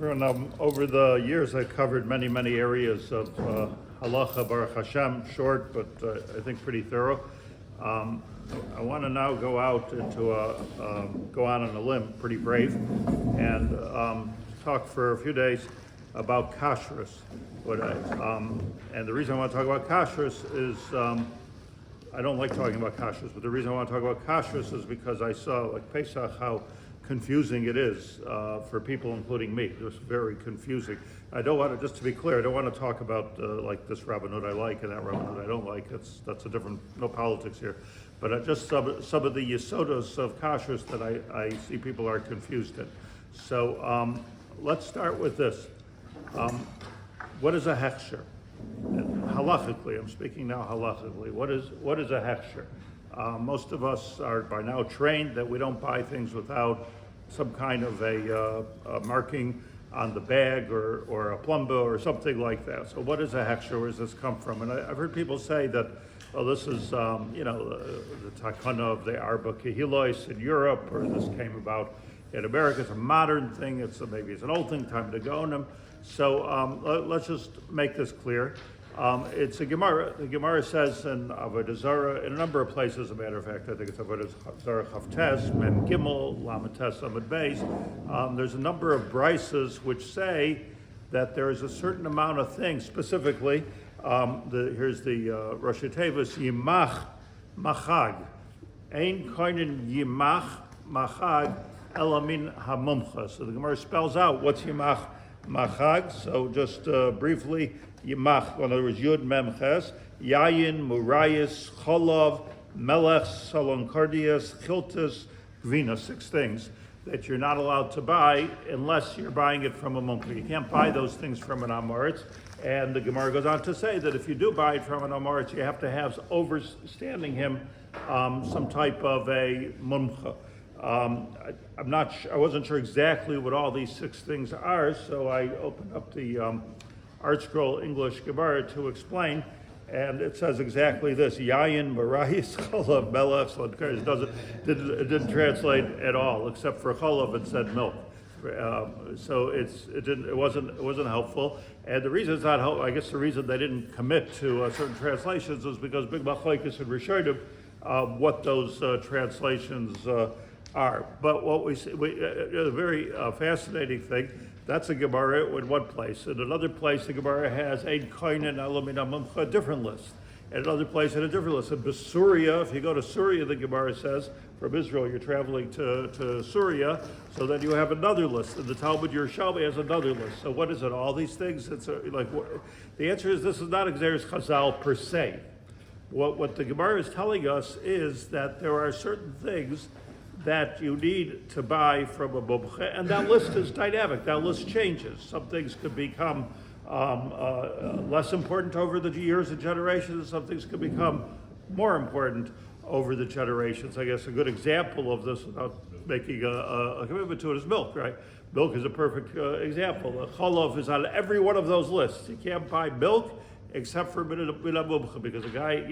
Everyone, over the years, I've covered many areas of halacha, Baruch Hashem, short, but I think pretty thorough. I want to now go out into go out on a limb, pretty brave, and talk for a few days about kashrus. And the reason I want to talk about kashrus is I don't like talking about kashrus, but the reason I want to talk about kashrus is because I saw, like Pesach, how confusing it is for people, including me. It's very confusing. I don't want to, just to be clear, I don't want to talk about like this rabbinut I like and that rabbinut I don't like. That's a different, no politics here. But just some of the yesodos of kashrus that I see people are confused in. So let's start with this. What is a hechsher? Halachically, I'm speaking now halachically. What is a hechsher? Most of us are by now trained that we don't buy things without some kind of a marking on the bag or a plumba or something like that. So what is a hechsher? Where does this come from? And I've heard people say that, well, this is the takana of the Arba Kehilos in Europe, or this came about in America. It's a modern thing. Maybe it's an old thing, time to go on them. So let's just make this clear. It's a Gemara. The Gemara says in Avodah Zarah, in a number of places, as a matter of fact, I think it's Avodah Zarah Chavtes, Mem Gimel, Lamates, Amud Beis. There's a number of brises which say that there is a certain amount of things, specifically, here's the Rosh Tevis, Yimach Machag. Ein koinen Yimach Machag Elamin Hamumcha. So the Gemara spells out what's Yimach Machag. So just briefly, Yimach, in other words, Yud Mem Ches, Yayin, Murayis, Cholov, Melech, Saloncardias, Chiltis, Gvina, 6 things that you're not allowed to buy unless you're buying it from a mumcha. You can't buy those things from an amoritz. And the Gemara goes on to say that if you do buy it from an amoritz, you have to have overstanding him some type of a mumcha. I wasn't sure exactly what all these 6 things are, so I opened up the Art Scroll English Gemara to explain, and it says exactly this: Yayin, Marayis, Cholav, Melech. It didn't translate at all, except for Cholav. It said milk. So it wasn't helpful. And the reason it's not helpful, I guess the reason they didn't commit to certain translations is because big machlokes and rishonim what those translations are. But what we see, a very fascinating thing. That's a Gemara in one place. In another place, the Gemara has Ein Koinen Alamina Mumcha, a different list. In another place, in a different list. In Syria, if you go to Syria, the Gemara says, from Israel, you're traveling to Syria, so then you have another list. And the Talmud Yerushalmi has another list. So what is it? All these things? The answer is this is not Xeris Chazal per se. What the Gemara is telling us is that there are certain things that you need to buy from a mumcha, and that list is dynamic. That list changes. Some things could become less important over the years and generations. Some things could become more important over the generations. I guess a good example of this, without making a commitment to it, is milk, right? Milk is a perfect example. Cholov is on every one of those lists. You can't buy milk except for mina mumcha, because a guy,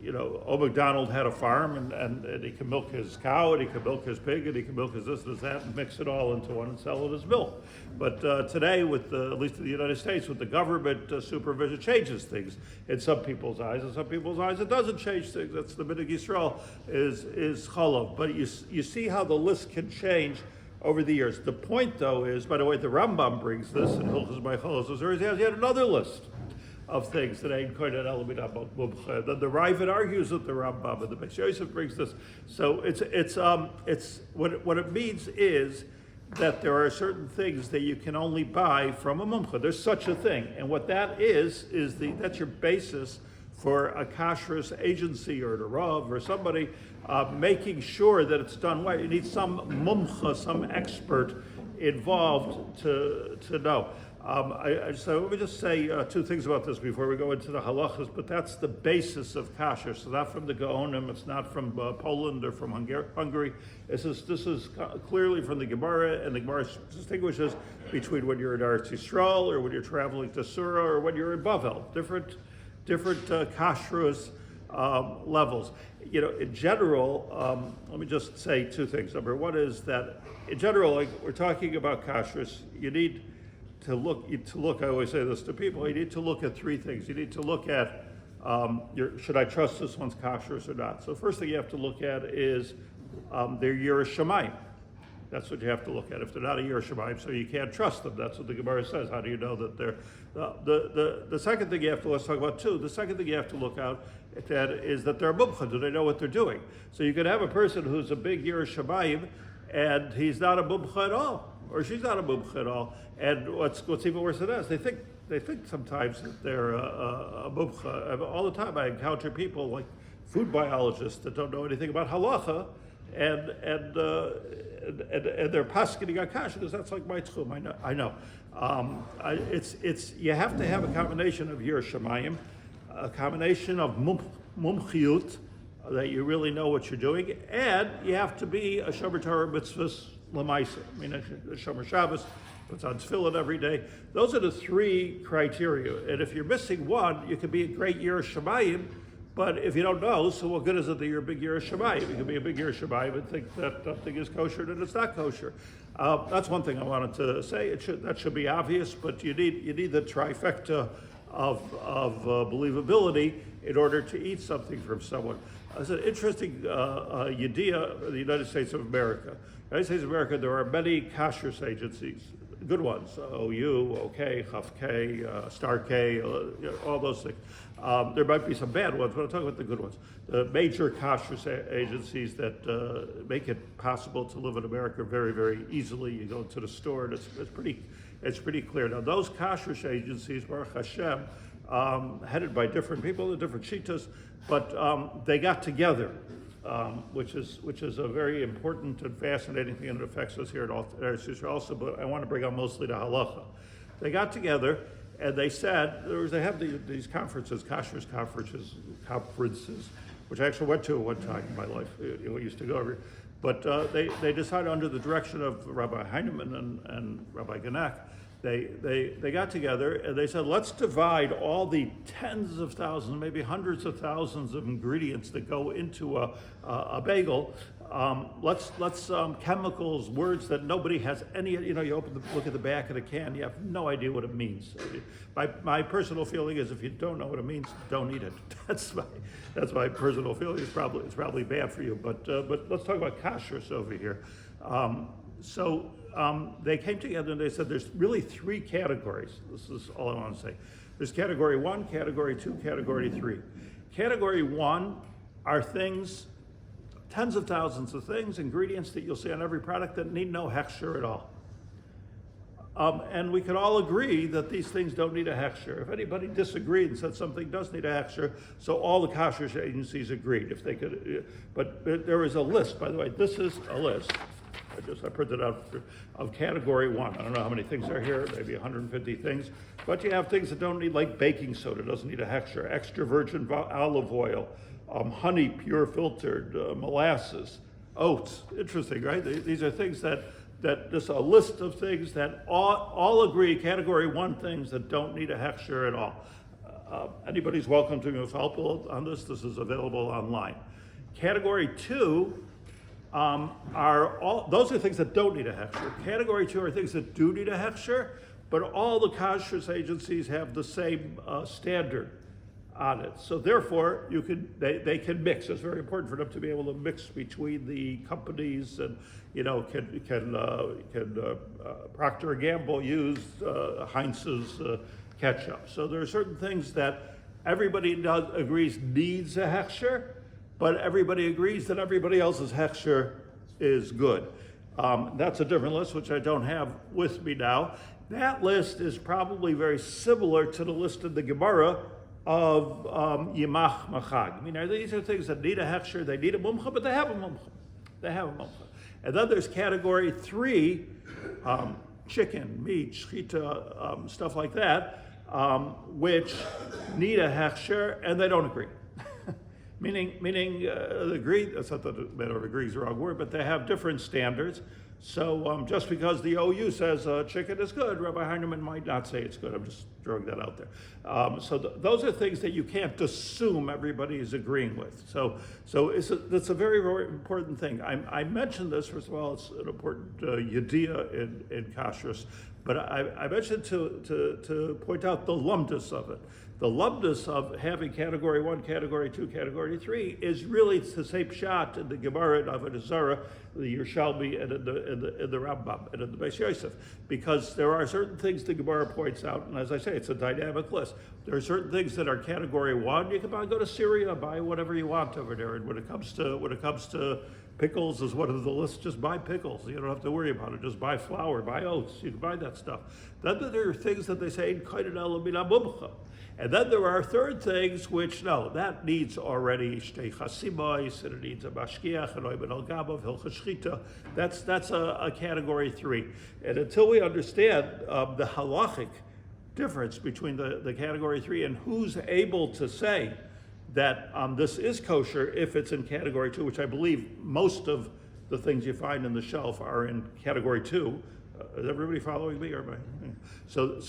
McDonald had a farm and he can milk his cow and he can milk his pig and he can milk his this and his that and mix it all into one and sell it as milk. But today, with at least in the United States, with the government supervision, changes things in some people's eyes. In some people's eyes, it doesn't change things. That's the Minig Yisrael is cholov. But you see how the list can change over the years. The point, though, is, by the way, the Rambam brings this in Hilchos Meichalos. He has yet another list of things that ain't quite an element about mumcha. Then the Ravid argues with the Rambam, and the Beis Yosef brings this. So it's what it means is that there are certain things that you can only buy from a mumcha. There's such a thing, and what that is that's your basis for a kashrus agency or a rav or somebody making sure that it's done right. You need some mumcha, some expert involved to know. So let me just say 2 things about this before we go into the halachas, but that's the basis of kasher. So not from the Gaonim, it's not from Poland or from Hungary. This is clearly from the Gemara, and the Gemara distinguishes between when you're in Eretz Yisrael or when you're traveling to Surah or when you're in Bavel. Different kashrus levels. In general, let me just say two things. Number one is that, in general, like we're talking about kashrus, you need to look. I always say this to people. You need to look at three things. You need to look at should I trust this one's kashrus or not? So first thing you have to look at is their Yiras Shamayim. That's what you have to look at. If they're not a Yiras Shamayim, so you can't trust them. That's what the Gemara says. How do you know that they're the second thing you have to, let's talk about two. The second thing you have to look out at is that they're a mumcha. Do they know what they're doing? So you could have a person who's a big Yiras Shamayim and he's not a mumcha at all, or she's not a mumcha at all. And what's even worse than that is they think sometimes that they're a mumcha. All the time I encounter people like food biologists that don't know anything about halacha, and they're paskening on kasher because that's like my tchum. I know. It's you have to have a combination of Yiras Shamayim, a combination of mumchiyut, that you really know what you're doing, and you have to be a shomer Torah mitzvahs lemaisa. I mean, a shomer Shabbos, puts on tefillin every day. Those are the three criteria. And if you're missing one, you can be a great Yiras Shamayim, but if you don't know, so what good is it that you're a big Yiras Shamayim? You can be a big Yiras Shamayim and think that something is kosher and it's not kosher. That's one thing I wanted to say. That should be obvious, but you need the trifecta of believability in order to eat something from someone. It's an interesting idea of the United States of America. The United States of America, there are many kashrus agencies, good ones, OU, OK, Chaf K, Star K, all those things. There might be some bad ones, but I'm talking about the good ones. The major kashrus agencies that make it possible to live in America very, very easily. You go to the store and it's pretty clear. Now those kashrus agencies, Baruch Hashem, headed by different people, the different shittas, but they got together, which is a very important and fascinating thing, and it affects us here at Eretz Yisrael also. But I want to bring on mostly the halacha. They got together and they said they have these conferences, kashrus conferences, which I actually went to at one time in my life. We used to go over. But they decided under the direction of Rabbi Heinemann and Rabbi Ganak, they got together and they said, let's divide all the tens of thousands, maybe hundreds of thousands of ingredients that go into a bagel. Let's chemicals, words that nobody has any, you look at the back of the can, you have no idea what it means. My personal feeling is if you don't know what it means, don't eat it. That's my personal feeling. It's probably bad for you, but let's talk about kashrus over here. They came together and they said there's really three categories. This is all I want to say. There's category 1, category 2, category 3. Category 1 are things, tens of thousands of things, ingredients that you'll see on every product that need no hechsher at all. And we could all agree that these things don't need a hechsher. If anybody disagreed and said something does need a hechsher, so all the kosher agencies agreed. If they could, but there is a list. By the way, this is a list. I printed out of category 1. I don't know how many things are here, maybe 150 things. But you have things that don't need, like baking soda, doesn't need a hechsher, extra virgin olive oil, honey, pure filtered, molasses, oats. Interesting, right? These are things that there's a list of things that all agree, category 1 things that don't need a hechsher at all. Anybody's welcome to give help on this. This is available online. Category 2 those are things that don't need a hechsher. Category 2 are things that do need a hechsher, but all the kashrus agencies have the same standard on it. So therefore, they can mix. It's very important for them to be able to mix between the companies, and can Procter & Gamble use Heinz's ketchup. So there are certain things that everybody agrees needs a hechsher, but everybody agrees that everybody else's hechsher is good. That's a different list, which I don't have with me now. That list is probably very similar to the list in the Gemara of Yimach Machag. I mean, these are things that need a hechsher, they need a mumcha, but they have a mumcha. And then there's category 3, chicken, meat, shchita, stuff like that, which need a hechsher, and they don't agree. Meaning agree, that's not that a matter of agree is the wrong word, but they have different standards. So just because the OU says chicken is good, Rabbi Heinemann might not say it's good. I'm just throwing that out there. Those are things that you can't assume everybody is agreeing with. So that's a very, very important thing. I mentioned this, first of all, it's an important yediyah in kashrus, but I mentioned to point out the lumdus of it. The lumdus of having category 1, category 2, category 3 is really to say pshat in the Gemara, in Avodah Zarah, the Yerushalmi, and in the Rambam, and in the Beis Yosef, because there are certain things the Gemara points out, and as I say, it's a dynamic list. There are certain things that are category 1. You can go to Syria, buy whatever you want over there, and when it comes to pickles is one of the lists. Just buy pickles. You don't have to worry about it. Just buy flour, buy oats. You can buy that stuff. Then there are things that they say in kaidin elamina mumcha. And then there are third things which, no, that needs already shtei chasimos, and it needs a mashkiach, and oiben al gabav, hilchos shchita. That's a category 3. And until we understand the halachic difference between the category 3 and who's able to say that this is kosher if it's in category 2, which I believe most of the things you find in the shelf are in category 2. Is everybody following me? So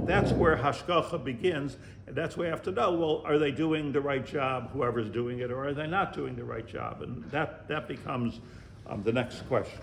that's where hashgacha begins, and that's where we have to know, well, are they doing the right job, whoever's doing it, or are they not doing the right job? And that becomes the next question.